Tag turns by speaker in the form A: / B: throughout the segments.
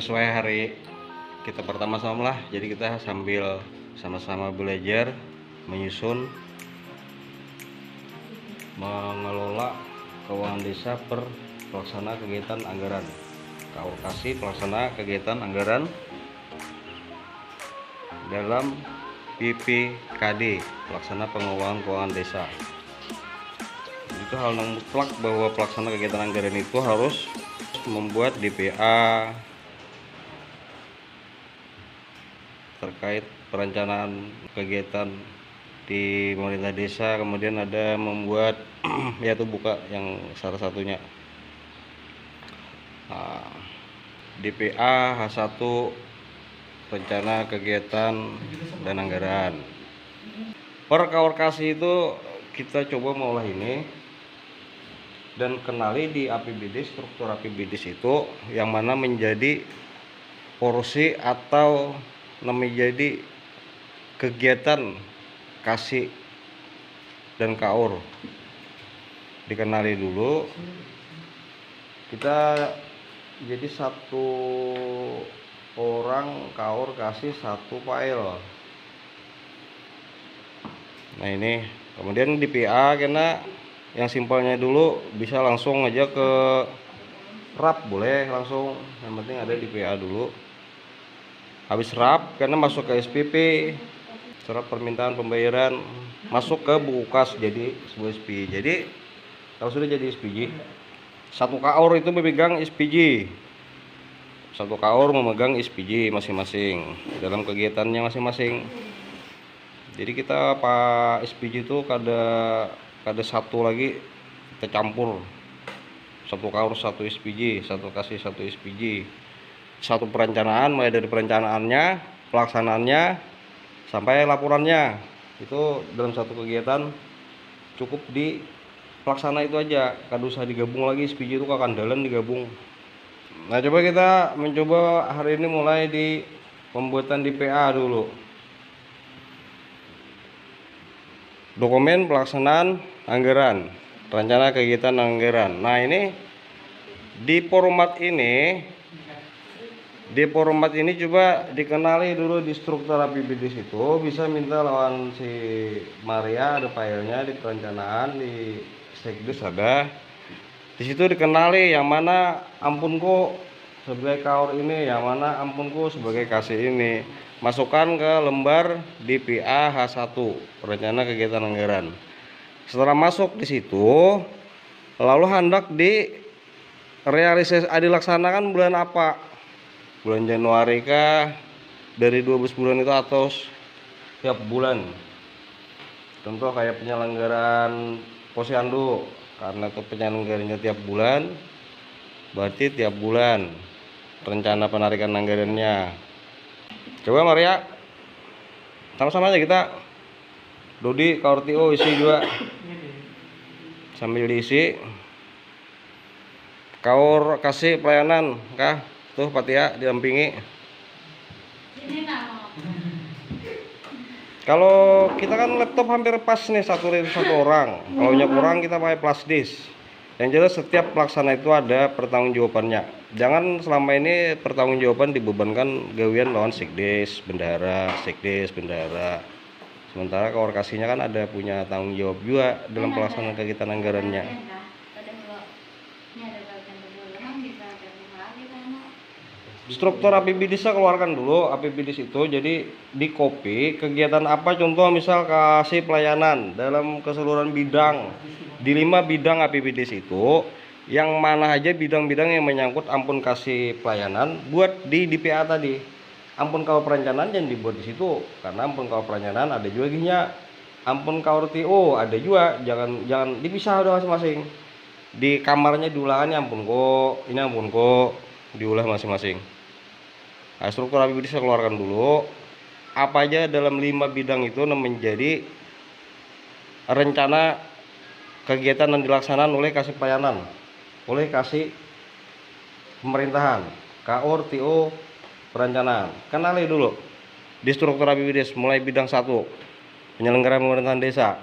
A: sesuai hari kita pertama-sama lah. Jadi kita sambil sama-sama belajar menyusun mengelola keuangan desa per pelaksana kegiatan anggaran. KAUR kasih pelaksana kegiatan anggaran dalam PPKD, pelaksana pengelolaan keuangan desa. Itu hal yang mutlak bahwa pelaksana kegiatan anggaran itu harus membuat DPA terkait perencanaan kegiatan di pemerintah desa, kemudian ada membuat yaitu buka yang salah satunya DPA H1 rencana kegiatan dan anggaran. Per KAUR kasih itu kita coba mengolah ini dan kenali di APBD, struktur APBD itu yang mana menjadi porsi atau menjadi kegiatan kasih dan KAUR. Dikenali dulu, kita jadi satu orang KAUR kasih satu file. Nah ini kemudian di PA karena yang simpelnya dulu bisa langsung aja ke RAP, boleh langsung, yang penting ada di PA dulu. Habis RAP karena masuk ke SPP, surat permintaan pembayaran, masuk ke buku kas jadi sebuah SPJ. Jadi kalau sudah jadi SPJ, satu KAUR itu memegang SPJ, satu KAUR memegang SPJ masing-masing dalam kegiatannya masing-masing. Jadi kita Pak SPJ itu kada satu lagi kita campur, satu KAUR satu SPJ, satu kasih satu SPJ, satu perencanaan, mulai dari perencanaannya, pelaksanaannya sampai laporannya. Itu dalam satu kegiatan cukup di pelaksana itu aja, kada usah digabung lagi SPJ itu kekandalan digabung. Nah coba kita mencoba hari ini mulai di pembuatan DPA dulu. Dokumen pelaksanaan anggaran, rencana kegiatan anggaran. Nah ini di format ini coba dikenali dulu di struktur APBD situ. Bisa minta lawan si Maria, ada filenya di perencanaan, di Sekdes ada. Di situ dikenali yang mana ampunku sebagai KAUR ini, yang mana ampunku sebagai kasih ini. Masukkan ke lembar DPA H1 rencana kegiatan anggaran. Setelah masuk di situ, lalu hendak dilaksanakan bulan apa? Bulan Januari kah? Dari 12 bulan itu atau tiap bulan? Contoh kayak penyelenggaraan posyandu, karena itu penyelenggaranya tiap bulan, berarti tiap bulan rencana penarikan anggarannya. Coba Maria, sama-sama aja kita. Dodi KAUR TO isi juga, sambil diisi. KAUR kasih pelayanan kah? Tuh Pak Tia didampingi. Kalau kita kan laptop hampir pas nih satu orang. Kalau banyak orang kita pakai flash disk. Yang jelas setiap pelaksana itu ada pertanggungjawabannya. Jangan selama ini pertanggungjawaban dibebankan gawian lawan Sekdes, bendahara, Sementara KAUR kasihnya kan ada punya tanggung jawab juga dalam pelaksanaan kegiatan anggarannya. Struktur APBD saya keluarkan dulu APBD itu, jadi di copy kegiatan apa, contoh misal kasih pelayanan dalam keseluruhan bidang di 5 bidang APBD itu, yang mana aja bidang-bidang yang menyangkut ampun kasih pelayanan buat di DPA tadi. Ampun KAUR perencanaan yang dibuat di situ, karena ampun KAUR perencanaan ada juga ginya, ampun KAUR TO ada juga, jangan dipisah udah masing-masing. Di kamarnya diulangnya ampun kok, ini ampun kok, diulah masing-masing. Nah, struktur APBD saya keluarkan dulu. Apa aja dalam 5 bidang itu menjadi rencana kegiatan yang dilaksanakan oleh kasih pelayanan, oleh kasih pemerintahan, KAUR, TO, perencanaan. Kenali dulu di struktur APBD mulai bidang 1, penyelenggaraan pemerintahan desa.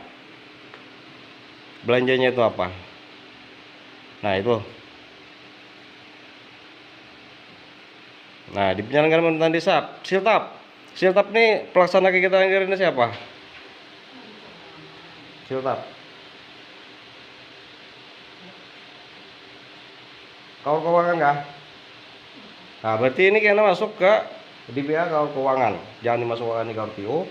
A: Belanjanya itu apa? Nah itu. Nah, di penyelenggaraan pemerintahan desa, Siltap. Siltap nih pelaksana kegiatan anggaran ini siapa? Siltap. Kaur keuangan kah? Nah, berarti ini kayaknya masuk ke DPA kaur keuangan. Jangan dimasukkan di kaur TO.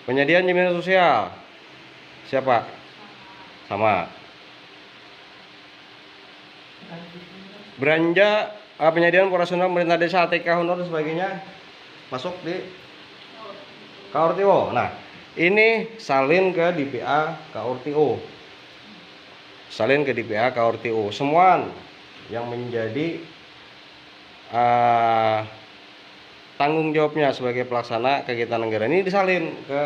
A: Penyediaan jaminan sosial. Siapa? Sama. Belanja penyediaan operasional pemerintah desa, ATK, honor dan sebagainya masuk di kaur TO. Nah, ini salin ke DPA kaur TO. Salin ke DPA kaur TO. Semua yang menjadi tanggung jawabnya sebagai pelaksana kegiatan anggaran ini disalin ke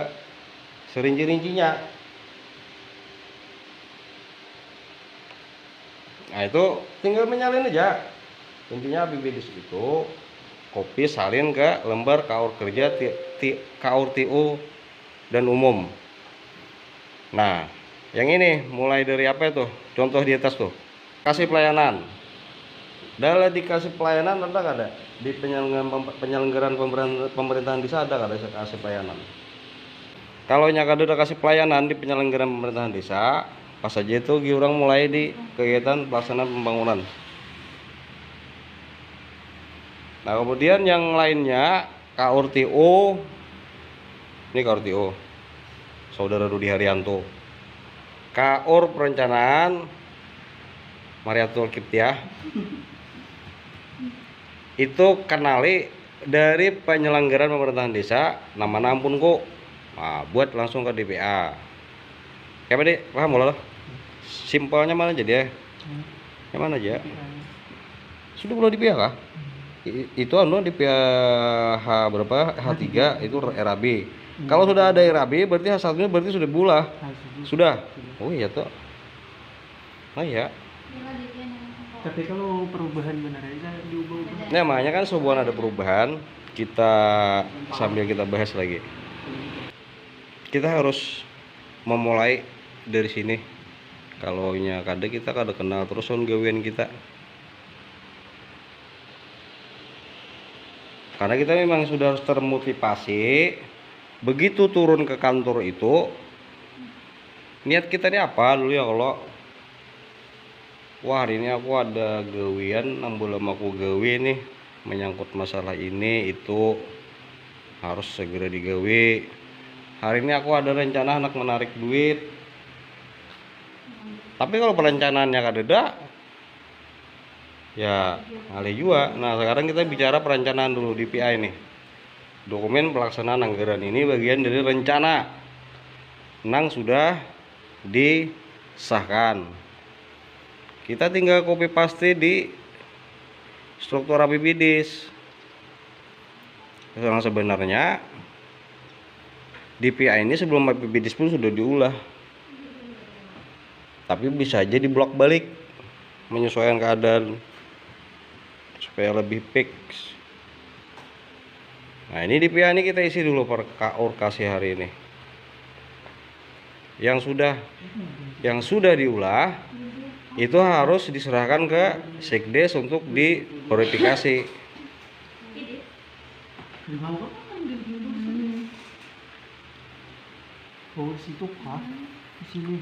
A: serinci-rincinya. Nah, itu tinggal menyalin aja. Intinya APBDes itu kopi salin ke lembar kaur kerja kaur TO dan umum. Nah, yang ini mulai dari apa itu? Contoh di atas tuh. Kasih pelayanan. Dalam dikasih pelayanan ada di penyelenggaraan pemerintahan desa ada kasih pelayanan. Kalau nyakada udah kasih pelayanan di penyelenggaraan pemerintahan desa, pas saja itu orang mulai di kegiatan pelaksanaan pembangunan. Nah, kemudian yang lainnya KAUR TO. Ini KAUR TO. Saudara Rudi Haryanto. KAUR perencanaan Mariatul Kiptiah. Itu kenali dari penyelenggaraan pemerintahan desa, nama ampun kok. Nah, buat langsung ke DPA. Kayak deh, paham loh? Simpelnya mana aja dia? Yang mana aja? Sudah perlu DPA kah? Itu DPA H berapa? H3 itu RAB. Kalau sudah ada RAB berarti H1-nya berarti sudah bulah. Sudah. Oh iya tuh. Oh iya.
B: Tapi kalau perubahan benar aja diubah.
A: Nah, makanya kan sebuah ada perubahan, kita sambil kita bahas lagi. Kita harus memulai dari sini. Kalau nya kada kita kada kenal terus on gawean kita. Karena kita memang sudah harus termotivasi. Begitu turun ke kantor itu, niat kita ini apa dulu ya kalau wah hari ini aku ada gawean, belum aku gawe nih menyangkut masalah ini itu harus segera digawe. Hari ini aku ada rencana anak menarik duit. Tapi kalau perencanaannya kadeda ya ngalih juga. Nah, sekarang kita bicara perencanaan dulu DPA ini. Dokumen pelaksanaan anggaran ini bagian dari rencana. Nang sudah disahkan. Kita tinggal copy paste di struktur APBDes. Yang sebenarnya DPA ini sebelum APBDes pun sudah diulah. Tapi bisa aja diblok balik menyesuaikan keadaan supaya lebih fix. Nah, ini DPA ini kita isi dulu per KAUR kasih hari ini. Yang sudah diulah itu harus diserahkan ke Sekdes untuk diverifikasi.
B: Oh, situ kah? Di sini.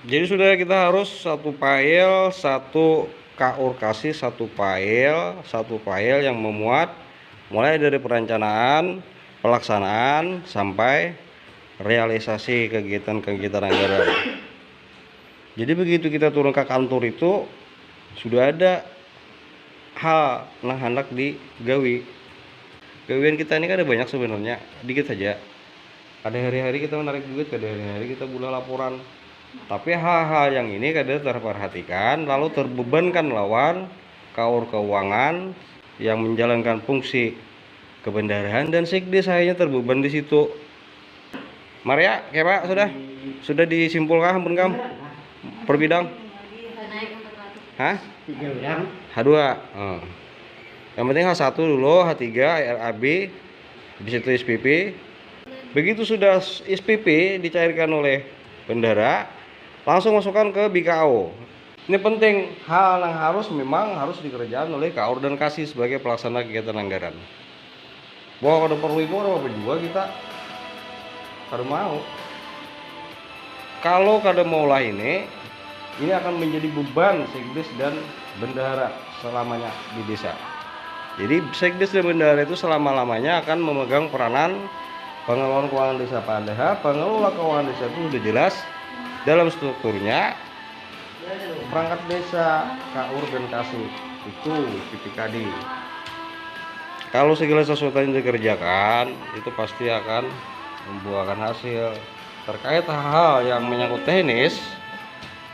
A: Jadi sudah kita harus satu file, satu KAUR kasih satu file yang memuat mulai dari perencanaan, pelaksanaan sampai realisasi kegiatan-kegiatan anggaran. Jadi begitu kita turun ke kantor itu sudah ada hal nah hendak digawi. Gawian kita ini kan ada banyak sebenarnya, dikit saja. Ada hari-hari kita menarik duit, ada hari-hari kita bulan laporan. Tapi hal-hal yang ini kadang terperhatikan lalu terbebankan lawan KAUR keuangan yang menjalankan fungsi kebendaraan dan Sekdes akhirnya terbeban di situ. Maria, ya Pak, sudah disimpulkan ampun kamu per bidang? Hah?
B: 3 bidang.
A: H2. Oh. Yang penting H1 dulu, H3 RAB, di situ SPP. Begitu sudah SPP dicairkan oleh bendara, langsung masukkan ke BKO. Ini penting, hal yang memang harus dikerjakan oleh KAUR dan KASI sebagai pelaksana kegiatan anggaran. Bahwa kalau perlu itu apa juga kita kada mau. Kalau kada maulah ini akan menjadi beban sekdes dan bendahara selamanya di desa. Jadi sekdes dan bendahara itu selama-lamanya akan memegang peranan pengelolaan keuangan desa. Padahal pengelola keuangan desa itu sudah jelas dalam strukturnya. Perangkat desa, KAUR dan KASI itu PPKD. Kalau segala sesuatu yang dikerjakan itu pasti akan membuahkan hasil. Terkait hal-hal yang menyangkut teknis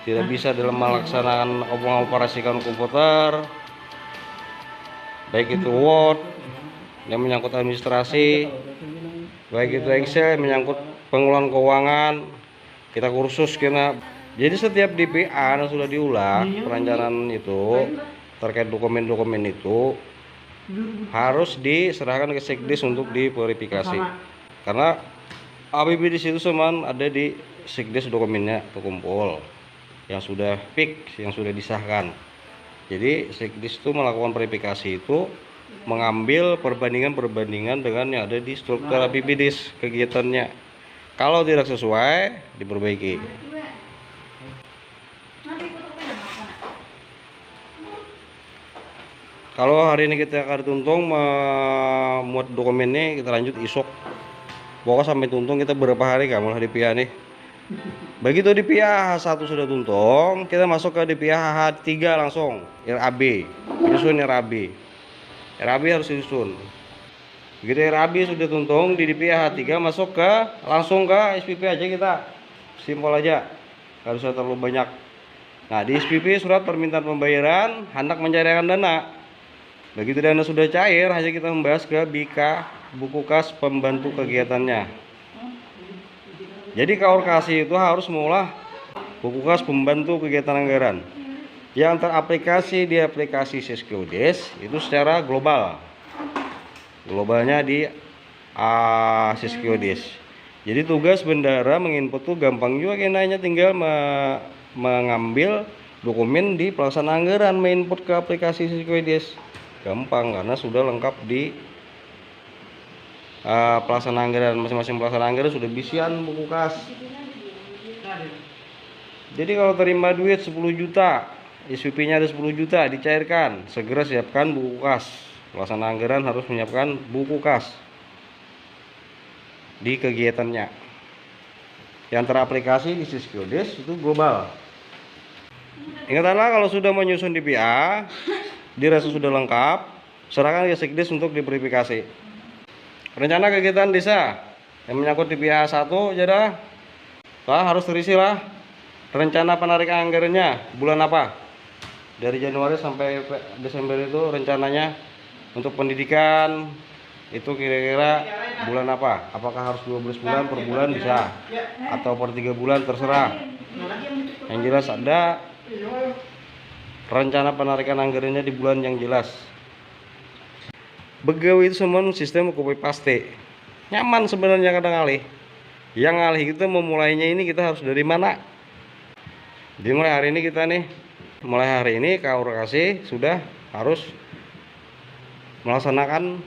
A: tidak bisa dalam melaksanakan mengoperasikan komputer, baik itu Word yang menyangkut administrasi, baik itu Excel menyangkut pengelolaan keuangan, kita kursus kena. Jadi setiap DPA yang sudah diulang perencanaan itu terkait dokumen-dokumen itu harus diserahkan ke sekdes untuk diverifikasi. Karena APBD itu semua ada di sekdes dokumennya terkumpul yang sudah fix, yang sudah disahkan. Jadi sekdes itu melakukan verifikasi itu mengambil perbandingan dengan yang ada di struktur APBD kegiatannya. Kalau tidak sesuai diperbaiki. Kalau hari ini kita akan tuntung memuat dokumennya, kita lanjut isok. Pokoknya sampai tuntung kita berapa hari kamu lah DPA nih. Begitu DPA H1 sudah tuntung, kita masuk ke DPA H3 langsung RAB. Disusun RAB. RAB harus disusun. Begitu RAB sudah tuntung di DPA H3 masuk ke langsung ke SPP aja kita. Simpel aja. Harus terlalu banyak. Nah, di SPP surat permintaan pembayaran hendak mencairkan dana. Begitu dana sudah cair, hanya kita membahas ke BK buku kas pembantu kegiatannya. Jadi KAUR KASI itu harus mengolah buku kas pembantu kegiatan anggaran yang teraplikasi di aplikasi Siskiodes itu secara global. Globalnya di Siskiodes. Jadi tugas bendahara menginput tuh gampang juga, hanya tinggal mengambil dokumen di pelaksanaan anggaran, menginput ke aplikasi Siskiodes. Gampang karena sudah lengkap di pelaksanaan anggaran. Masing-masing pelaksanaan anggaran sudah bisian buku kas. Jadi kalau terima duit 10 juta, SPP-nya ada 10 juta dicairkan, segera siapkan buku kas. Pelaksanaan anggaran harus menyiapkan buku kas di kegiatannya. Yang teraplikasi di Siskiodes itu global. Ingatlah kalau sudah menyusun DPA, dirasa sudah lengkap, serahkan ke sekdes untuk diverifikasi. Rencana kegiatan desa yang menyangkut DPA 1 jadi harus terisi lah. Rencana penarikan anggarannya bulan apa? Dari Januari sampai Desember itu rencananya untuk pendidikan itu kira-kira bulan apa? Apakah harus 12 bulan per bulan bisa atau per 3 bulan terserah. Yang jelas ada rencana penarikan anggarannya di bulan yang jelas. Begawi itu semua sistem copy paste. Nyaman sebenarnya kadang alih. Yang alih kita memulainya ini kita harus dari mana? Jadi mulai hari ini KAUR KASI sudah harus melaksanakan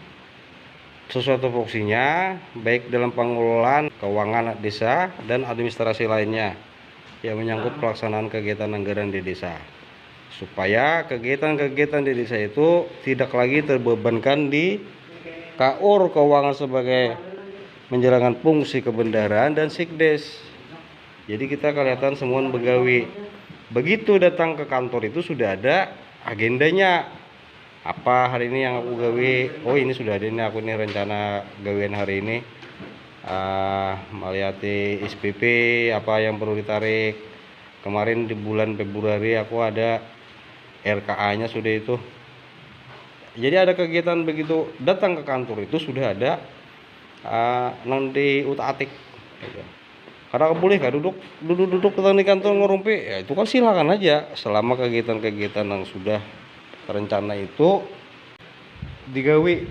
A: sesuatu fungsinya baik dalam pengelolaan keuangan desa dan administrasi lainnya yang menyangkut pelaksanaan kegiatan anggaran di desa. Supaya kegiatan-kegiatan di desa itu tidak lagi terbebankan di KAUR keuangan sebagai menjalankan fungsi kebendaharaan dan sikdes. Jadi kita kelihatan semua begawi. Begitu datang ke kantor itu sudah ada agendanya. Apa hari ini yang aku gawe? Oh ini sudah ada, ini aku ini rencana gawean hari ini. Melihat SPP apa yang perlu ditarik. Kemarin di bulan Februari aku ada RKA-nya sudah itu. Jadi ada kegiatan begitu datang ke kantor itu sudah ada nanti utak-atik. Karena boleh kan duduk di kantor ngerumpi, ya itu kan silakan aja selama kegiatan-kegiatan yang sudah rencana itu digawi